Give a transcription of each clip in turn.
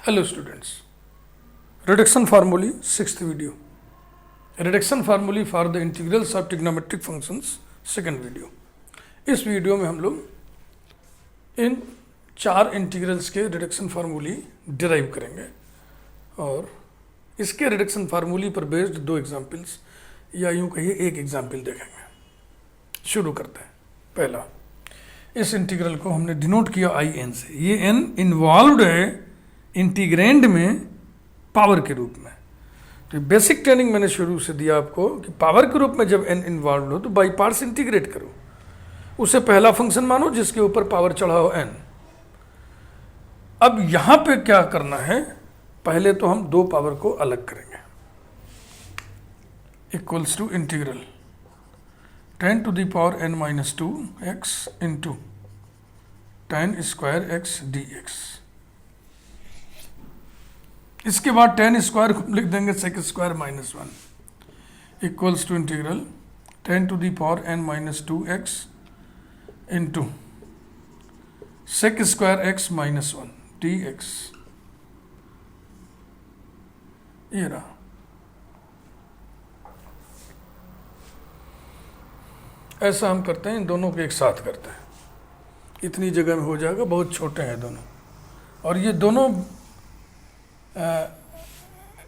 Hello students, reduction formulae 6th video, reduction formulae for the integrals of trigonometric functions 2nd video। इस video में हम लोग इन 4 integrals के reduction फार्मूली derive करेंगे और इसके रिडक्शन फार्मूली पर बेस्ड 2 एग्जाम्पल्स या यूं कहिए एक एग्जाम्पल देखेंगे। शुरू करते हैं। पहला, इस इंटीग्रल को हमने डिनोट किया आई एन से। ये एन इन्वॉल्व्ड है इंटीग्रेंड में पावर के रूप में। तो बेसिक ट्रेनिंग मैंने शुरू से दिया आपको कि पावर के रूप में जब एन इन्वॉल्व हो तो बाई पार्ट्स इंटीग्रेट करो, उसे पहला फंक्शन मानो जिसके ऊपर पावर चढ़ा हो एन। अब यहां पे क्या करना है, पहले तो हम 2 पावर को अलग करेंगे। Equals to integral 10 to the power n minus 2 x into 10 square x dx। इसके बाद 10 स्क्वायर को लिख देंगे sec square minus 1 equals to integral 10 to the power n minus 2x into sec square x minus 1 dx। ये रहा। ऐसा हम करते हैं, इन दोनों को एक साथ करते हैं, इतनी जगह में हो जाएगा। बहुत छोटे हैं दोनों, और ये दोनों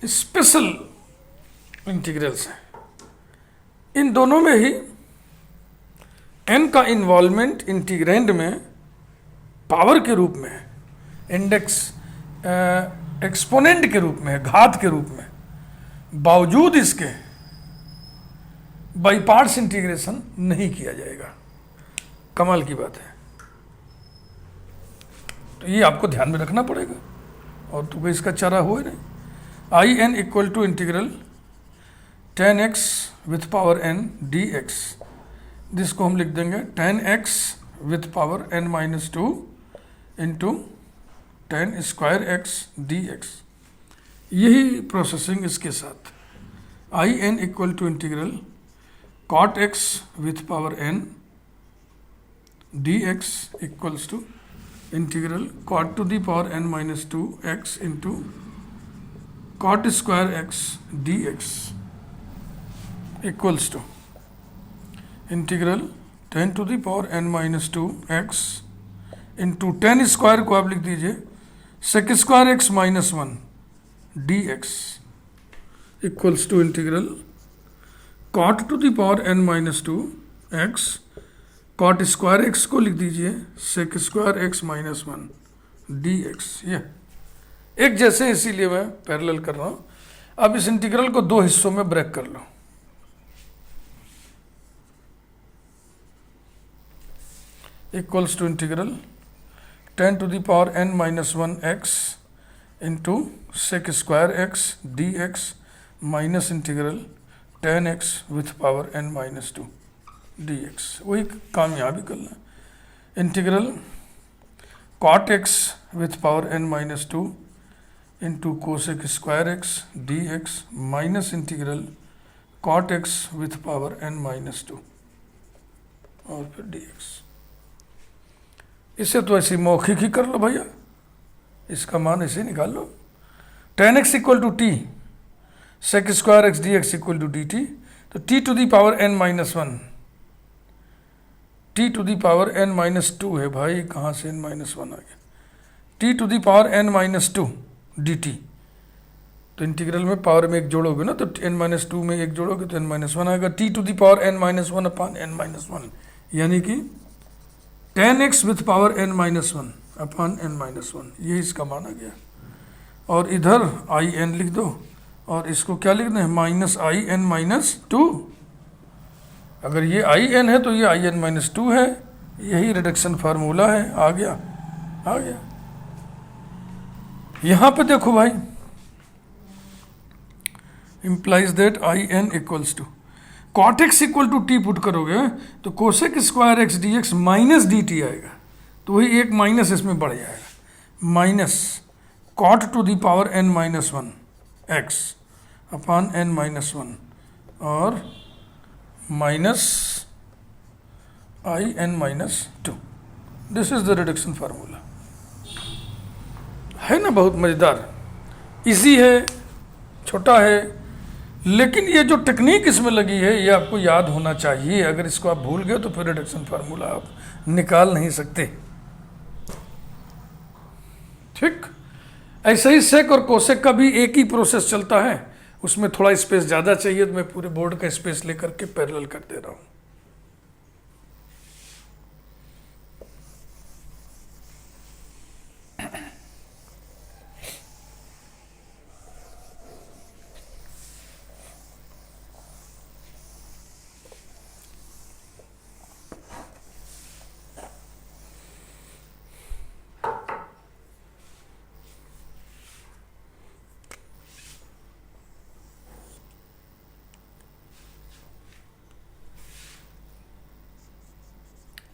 स्पेशल इंटीग्रल्स हैं। इन दोनों में ही n का इन्वॉल्वमेंट इंटीग्रेंड में पावर के रूप में है, इंडेक्स एक्सपोनेंट के रूप में है, घात के रूप में। बावजूद इसके बाई पार्ट्स इंटीग्रेशन नहीं किया जाएगा। कमाल की बात है। तो ये आपको ध्यान में रखना पड़ेगा, और तो कोई इसका चारा हुआ नहीं। I n equal to integral 10x with power n dx। जिसको हम लिख देंगे 10x with power n minus 2 into 10 square x dx। यही प्रोसेसिंग इसके साथ। I n equal to integral cot x with power n dx equals to integral cot to the power n minus 2 x into cot square x dx equals to integral 10 to the power n minus 2 x into 10 square को आप लिख दीजिए sec square x minus 1 dx equals to integral cot to the power n minus 2 x cot square x को लिख दीजिए sec square x minus 1 dx। ये एक जैसे, इसीलिए मैं पैरेलल कर रहा हूं। अब इस इंटीग्रल को 2 हिस्सों में ब्रेक कर लो। Equals to integral 10 to the power n minus 1 x into sec square x dx minus integral 10x with power n minus 2 dx। वही काम यहाँ भी करना है। Integral cot x with power n minus 2 into cosec square x dx minus integral cot x with power n minus 2 और फिर dx। इसे तो ऐसे मौखिक ही कर लो भैया, इसका मान ऐसे निकाल लो। 10x equal to T sec square x d x equal to d T. तो T to the power n minus 1, T to the power n minus 2 है भाई, कहाँ से n माइनस 1 आ गया। T to the power n minus 2 d T. तो integral में power में एक जोड़ोगे ना, तो n माइनस 2 में एक जोड़ोगे तो n माइनस 1 आएगा। T to the power n minus 1 upon n minus 1, यानी कि 10x with power n minus 1 upon n minus 1, ये इसका माना गया। और इधर आई एन लिख दो, और इसको क्या लिखना है, माइनस आई एन माइनस 2। अगर ये आई एन है तो ये आई एन माइनस 2 है। यही रिडक्शन फार्मूला है। आ गया, आ गया। यहां पे देखो भाई, implies that I n equals to cot x equal to t put करोगे तो cosec square x d x minus d t आएगा। तो वही एक माइनस इसमें बढ़ जाएगा, minus cot to the power n minus 1 x upon n minus 1 और minus I n minus 2। This is the reduction formula. है ना, बहुत मज़ेदार, इजी है, छोटा है, लेकिन ये जो टेक्निक इसमें लगी है ये आपको याद होना चाहिए। अगर इसको आप भूल गए तो फिर रिडक्शन फार्मूला आप निकाल नहीं सकते। ठीक, ऐसे ही सेक और कोसेक का भी एक ही प्रोसेस चलता है, उसमें थोड़ा स्पेस ज़्यादा चाहिए तो मैं पूरे बोर्ड का स्पेस लेकर के पैरेलल कर दे रहा हूँ।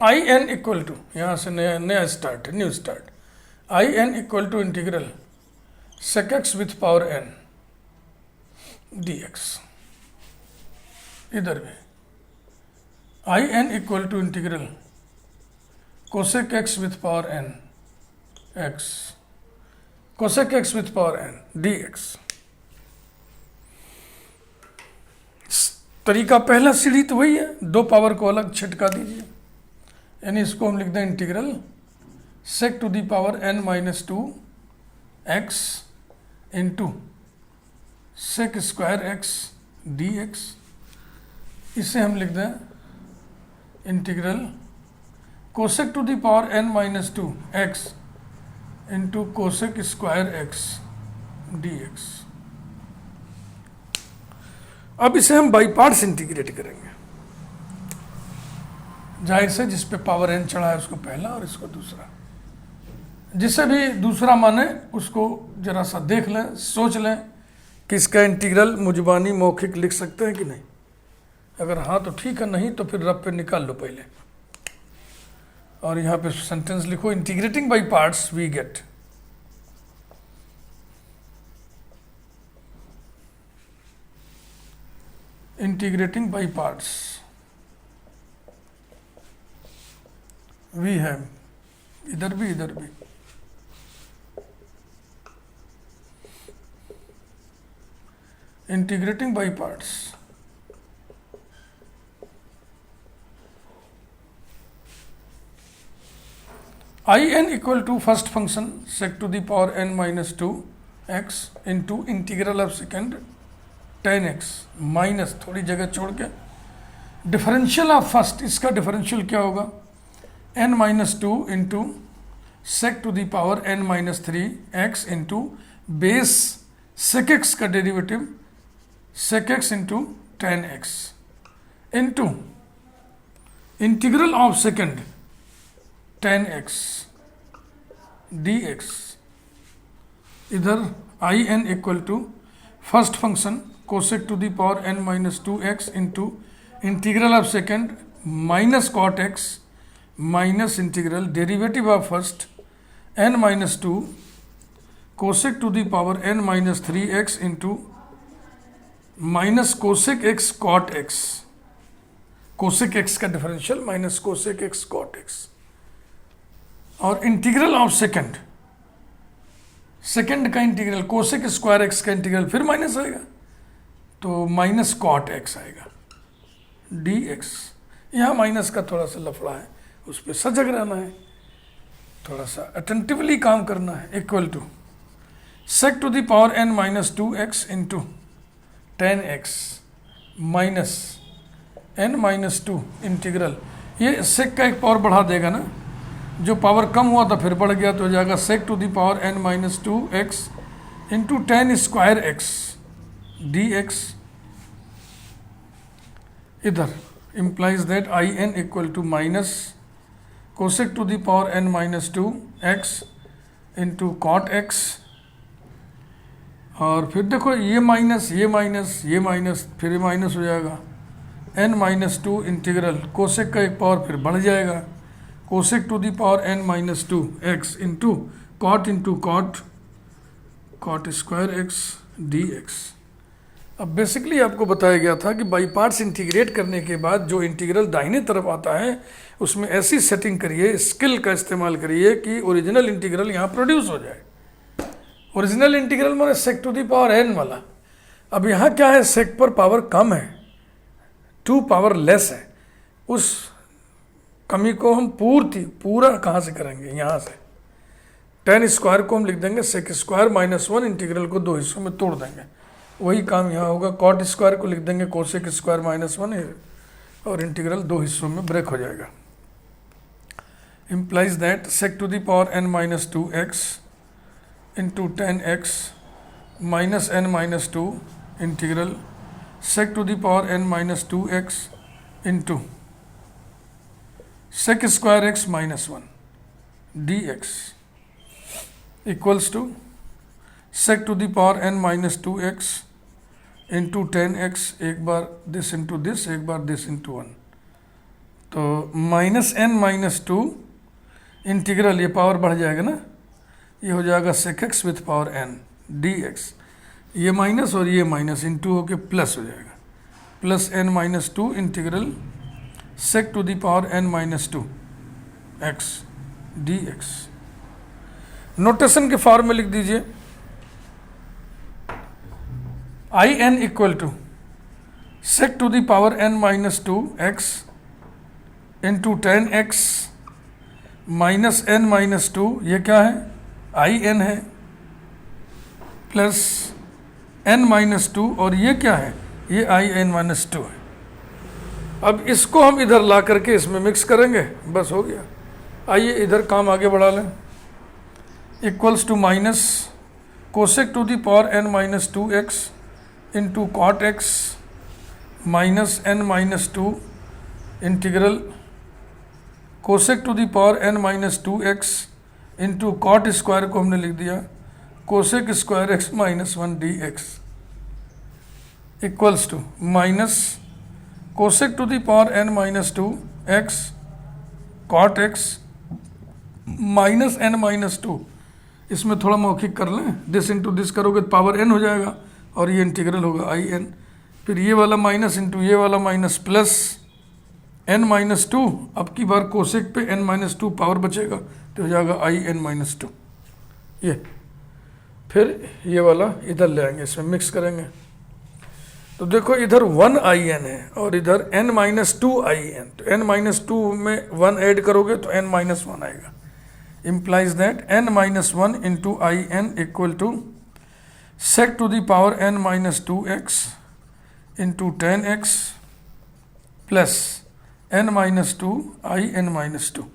आई एन इक्वल टू, यहाँ से नया स्टार्ट है, new start. I n equal to integral sec x with power n d x. इधर भी I n equal to integral cosec x with power n x, cosec x with power n d x. तरीका पहला सीढ़ी तो वही है, दो power को अलग छिटका दीजिए, यानी इसको हम लिख दें integral sec to the power n minus two x into sec square x d x. इसे हम लिख दें integral cosec to the power n minus two x into cosec square x d x. अब इसे हम बाई पार्ट्स इंटीग्रेट करेंगे, जाहिर से जिस पे पावर एन चढ़ा है उसको पहला और इसको दूसरा, जिसे भी दूसरा माने उसको जरा सा देख लें, सोच लें कि इसका इंटीग्रल मुजबानी मौखिक लिख सकते हैं कि नहीं। अगर हाँ तो ठीक है, नहीं तो फिर रफ पे निकाल लो पहले, और यहाँ पे सेंटेंस लिखो integrating by parts we get. Integrating by parts we have, इधर भी इधर भी, integrating by parts I n equal to first function sec to the power n minus two x into integral of second tan x minus थोड़ी जगह छोड़ के differential of first, इसका differential क्या होगा n minus two into sec to the power n minus three x into base sec x का derivative sec x into tan x into integral of second tan x d x. इधर I n equal to first function cosec to the power n minus two x into integral of second minus cot x minus integral derivative of first n minus two cosec to the power n minus three x into minus cosec x cot x, cosec x का differential minus cosec x cot x, और integral of second, second का integral cosec square x का integral फिर minus आएगा तो minus cot x आएगा D x. यहाँ minus का थोड़ा सा लफड़ा है, उस पर सजग रहना है, थोड़ा सा अटेंटिवली काम करना है। Equal to sec to the power n minus two x into tan x minus n minus two integral, ये सेक का एक पावर बढ़ा देगा ना, जो पावर कम हुआ था फिर बढ़ गया तो हो जाएगा sec to the power n minus two x into tan square x d x. इधर implies that I n equal to minus cosec to the power n minus 2 x into cot x, और फिर देखो ये minus ये minus ये minus फिर ये minus हो जाएगा n minus two integral cosec का एक पावर फिर बढ़ जाएगा cosec to the power n minus two x into cot cot square x d x. अब बेसिकली आपको बताया गया था कि बाई पार्ट्स इंटीग्रेट करने के बाद जो इंटीग्रल दाहिने तरफ आता है उसमें ऐसी सेटिंग करिए, स्किल का इस्तेमाल करिए कि ओरिजिनल इंटीग्रल यहाँ प्रोड्यूस हो जाए। ओरिजिनल इंटीग्रल माने सेक टू द पावर n वाला। अब यहाँ क्या है, सेक पर पावर कम है, 2 पावर लेस है। उस कमी को हम पूरा कहाँ से करेंगे, यहाँ से। tan स्क्वायर को हम लिख देंगे सेक स्क्वायर -1, इंटीग्रल को 2 हिस्सों में तोड़ देंगे। वही काम यहाँ होगा, कॉट स्क्वायर को लिख देंगे कोसेक स्क्वायर -1 और इंटीग्रल 2 हिस्सों में ब्रेक हो जाएगा। implies that sec to the power n minus 2x into tan x minus n minus 2 integral sec to the power n minus 2x into sec square x minus 1 dx equals to sec to the power n minus 2x into tan x, एक बार this into this, एक बार this into 1, तो minus n minus 2 integral, ये power बढ़ जाएगा ना, ये हो जाएगा sec x with power n dx, ये माइनस और ये माइनस इंटू होके प्लस हो जाएगा, plus n minus 2 integral sec to the power n minus 2 x dx। Notation के फॉर्म में लिख दीजिए I n equal to sec to the power n minus 2 x into tan x minus n minus 2, ये क्या है, I N है, plus n minus 2, और ये क्या है, ये आई एन माइनस 2 है। अब इसको हम इधर ला करके इसमें मिक्स करेंगे, बस हो गया। आइए इधर काम आगे बढ़ा लें। Equals to minus cosec to the power n minus 2x into cot x minus n minus 2 integral cosec to the power n minus 2x into cot square को हमने लिख दिया cosec square x minus 1 dx equals to minus cosec to the power n minus 2x cot x minus n minus 2, इसमें थोड़ा मौखिक कर लें, this into this करोगे तो पावर n हो जाएगा और ये इंटीग्रल होगा आई एन, फिर ये वाला माइनस इंटू ये वाला माइनस प्लस n माइनस 2, अब की बार कोसेक पे n माइनस 2 पावर बचेगा तो हो जाएगा आई एन माइनस 2। ये फिर ये वाला इधर ले आएंगे, इसमें मिक्स करेंगे, तो देखो इधर 1 आई एन है और इधर n माइनस 2 आई एन, तो n माइनस 2 में 1 ऐड करोगे तो n माइनस 1 आएगा। implies that n minus 1 into I n equal to sec to the power n minus 2x into tan x plus n minus 2 I n minus 2।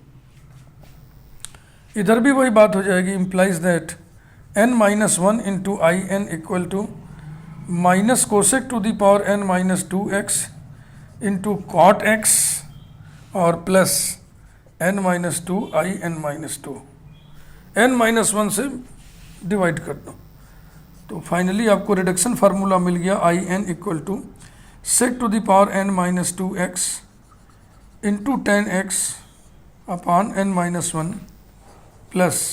इधर भी वही बात हो जाएगी, implies that n minus 1 into I n equal to minus cosec to the power n minus 2x into cot x और plus n minus 2 I n minus 2, n minus 1 से divide कर दो, तो फाइनली आपको रिडक्शन फार्मूला मिल गया I n equal to sec to the power n minus 2x into tan x upon n minus 1 plus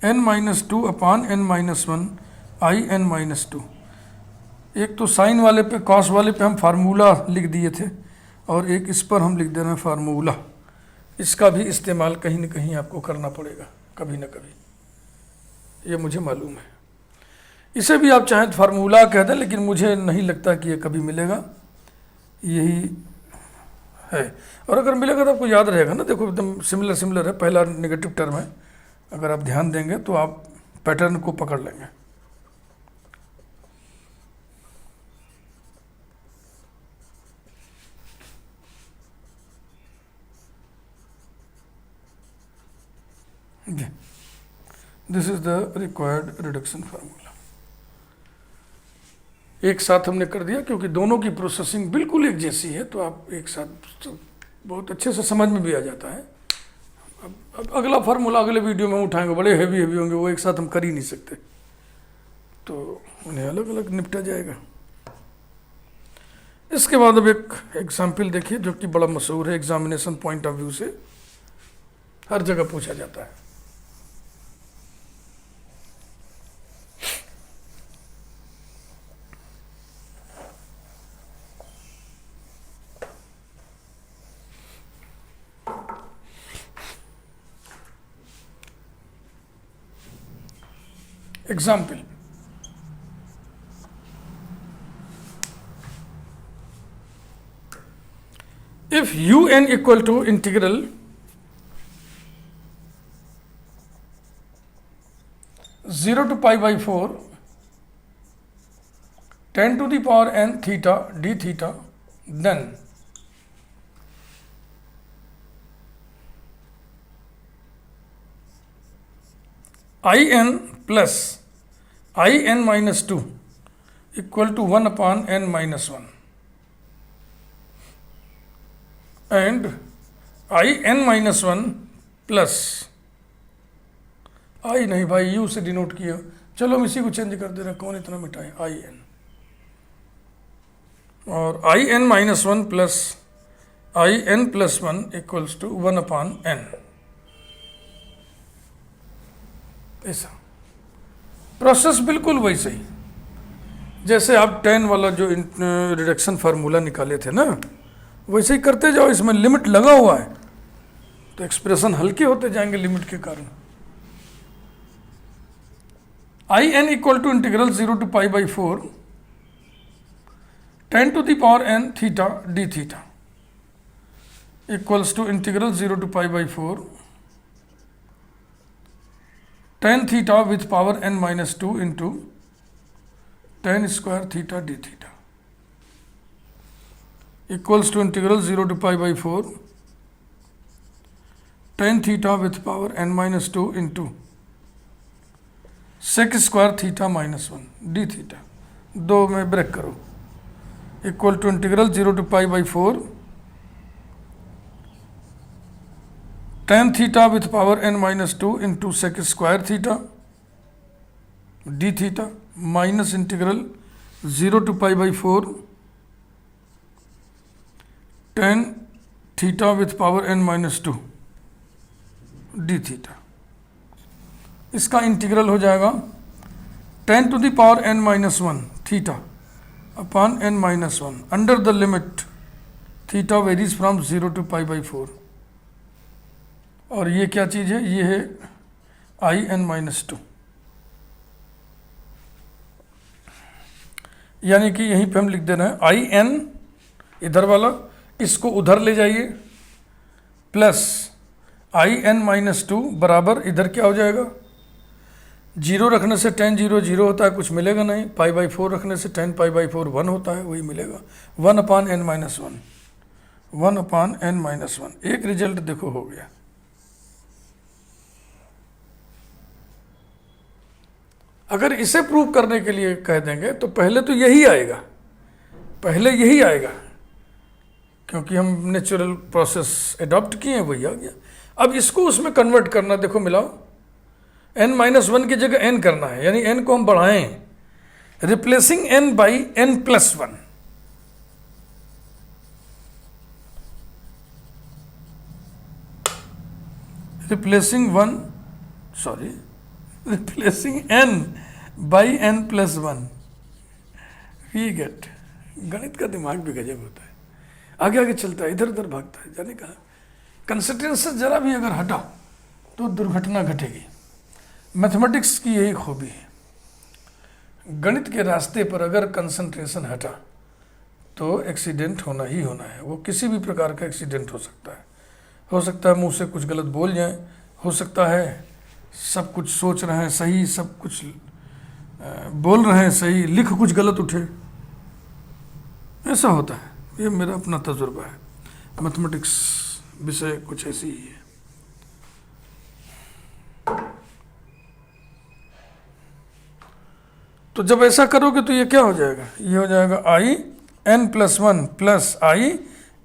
n minus 2 upon n minus 1 I n minus 2। एक तो sign वाले पे कॉस वाले पे हम फार्मूला लिख दिए थे और एक इस पर हम लिख दे रहे हैं फार्मूला। इसका भी इस्तेमाल कहीं न कहीं आपको करना पड़ेगा कभी ना कभी, ये मुझे मालूम है। इसे भी आप चाहें तो फार्मूला कह दें, लेकिन मुझे नहीं लगता कि ये कभी मिलेगा, यही है। और अगर मिलेगा तो आपको याद रहेगा ना, देखो एकदम सिमिलर है, पहला नेगेटिव टर्म है, अगर आप ध्यान देंगे तो आप पैटर्न को पकड़ लेंगे। This is the required reduction formula. एक साथ हमने कर दिया क्योंकि दोनों की प्रोसेसिंग बिल्कुल एक जैसी है, तो आप एक साथ बहुत अच्छे से समझ में भी आ जाता है। अब अगला फार्मूला अगले वीडियो में उठाएंगे, बड़े हैवी होंगे, वो एक साथ हम कर ही नहीं सकते, तो उन्हें अलग अलग निपटा जाएगा। इसके बाद अब एक एग्जाम्पल देखिए जो कि बड़ा मशहूर है, एग्जामिनेशन पॉइंट ऑफ व्यू से हर जगह पूछा जाता है। Example, if un equal to integral 0 to pi by 4 10 to the power n theta d theta, then in plus in minus 2 equal to 1 upon n minus 1 and in minus 1 plus आई नहीं भाई, you से denote किया, चलो हम इसी को change कर दे रहे हैं, कौन इतना मिटाए, आई एन, और I n minus 1 plus I n plus 1 equals to 1 upon n. ऐसा प्रोसेस बिल्कुल वैसे ही जैसे आप 10 वाला जो रिडक्शन फार्मूला निकाले थे ना, वैसे ही करते जाओ। इसमें लिमिट लगा हुआ है तो एक्सप्रेशन हल्के होते जाएंगे लिमिट के कारण। I n equal to integral 0 to pi by 4 10 to the power n theta d theta equals to integral 0 to pi by 4 tan theta with power n minus 2 into tan square theta d theta equals to integral 0 to pi by 4 tan theta with power n minus 2 into sec square theta minus 1 d theta, दो में break करो, equal to integral 0 to pi by 4 tan theta with power n minus 2 into sec square theta d theta minus integral 0 to pi by 4 tan theta with power n minus 2 d theta. इसका integral हो जाएगा tan to the power n minus 1 theta upon n minus 1 under the limit theta varies from 0 to pi by 4। और ये क्या चीज़ है, ये है आई n minus 2, यानी कि यहीं पे हम लिख दे रहे हैं आई एन इधर वाला, इसको उधर ले जाइए, प्लस आई एन माइनस 2 बराबर इधर क्या हो जाएगा, जीरो रखने से tan 0 0 होता है, कुछ मिलेगा नहीं, पाई बाई 4 रखने से tan पाई बाई 4 1 होता है, वही मिलेगा, 1 upon n minus 1, 1 upon n minus 1। एक रिजल्ट देखो हो गया। अगर इसे प्रूव करने के लिए कह देंगे तो पहले तो यही आएगा, पहले यही आएगा, क्योंकि हम नेचुरल प्रोसेस एडॉप्ट किए हैं, वही आ गया। अब इसको उसमें कन्वर्ट करना, देखो मिलाओ, n माइनस 1 की जगह n करना है, यानी n को हम बढ़ाएं, replacing n by n plus 1। Replacing n by n plus 1। We get, गणित का दिमाग भी गजब होता है, आगे आगे चलता है, इधर उधर भागता है, जाने कहा। कंसिस्टेंसी जरा भी अगर हटा तो दुर्घटना घटेगी। मैथमेटिक्स की यही खूबी है, गणित के रास्ते पर अगर कंसंट्रेशन हटा तो एक्सीडेंट होना ही होना है। वो किसी भी प्रकार का एक्सीडेंट हो सकता है मुंह से कुछ गलत बोल जाए, हो सकता है सब कुछ सोच रहे हैं सही, सब कुछ बोल रहे हैं सही, लिख कुछ गलत उठे, ऐसा होता है। ये मेरा अपना तजुर्बा है, मैथमेटिक्स विषय कुछ ऐसी ही है। तो जब ऐसा करोगे तो ये क्या हो जाएगा, ये हो जाएगा I n plus 1 plus I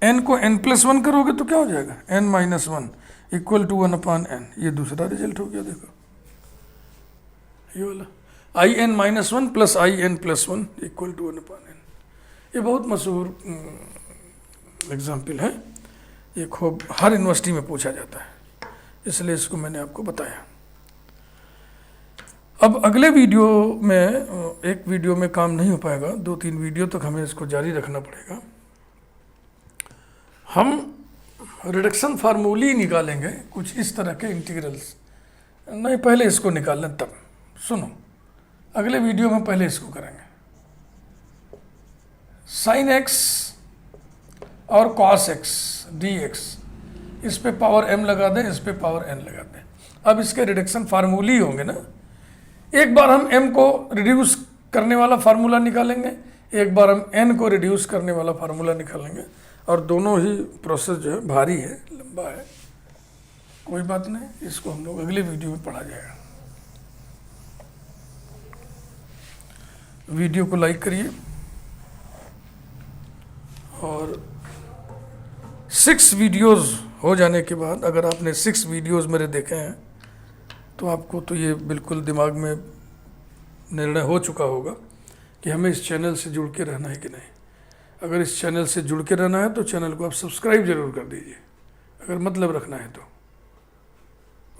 n को n प्लस 1 करोगे तो क्या हो जाएगा, n minus 1 equal to 1 upon n। ये दूसरा रिजल्ट हो गया, देखो ये वाला I n minus 1 plus I n plus 1 equal to 1 upon n। ये बहुत मशहूर एग्जाम्पल है, ये खूब हर यूनिवर्सिटी में पूछा जाता है, इसलिए इसको मैंने आपको बताया। अब अगले वीडियो में, एक वीडियो में काम नहीं हो पाएगा, 2-3 वीडियो तक हमें इसको जारी रखना पड़ेगा। हम रिडक्शन फार्मूली निकालेंगे कुछ इस तरह के इंटीग्रल्स। नहीं, पहले इसको निकाल लें तब। सुनो, अगले वीडियो में पहले इसको करेंगे। साइन एक्स और कॉस एक्स डी एक्स, इस पे पावर m लगा दें, इस पे पावर n लगा दें। अब इसके रिडक्शन फार्मूले ही होंगे ना। एक बार हम m को रिड्यूस करने वाला फार्मूला निकालेंगे, एक बार हम n को रिड्यूस करने वाला फार्मूला निकालेंगे, और दोनों ही प्रोसेस जो है भारी है, लंबा है, कोई बात नहीं, इसको हम लोग अगले वीडियो में पढ़ा जाएगा। वीडियो को लाइक करिए और 6 वीडियोस हो जाने के बाद, अगर आपने 6 वीडियोस मेरे देखे हैं तो आपको तो ये बिल्कुल दिमाग में निर्णय हो चुका होगा कि हमें इस चैनल से जुड़ के रहना है कि नहीं। अगर इस चैनल से जुड़ के रहना है तो चैनल को आप सब्सक्राइब जरूर कर दीजिए, अगर मतलब रखना है तो,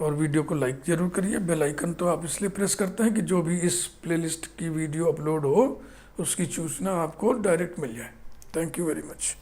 और वीडियो को लाइक जरूर करिए। बेल आइकन तो आप इसलिए प्रेस करते हैं कि जो भी इस प्लेलिस्ट की वीडियो अपलोड हो उसकी सूचना आपको डायरेक्ट मिल जाए। Thank you very much.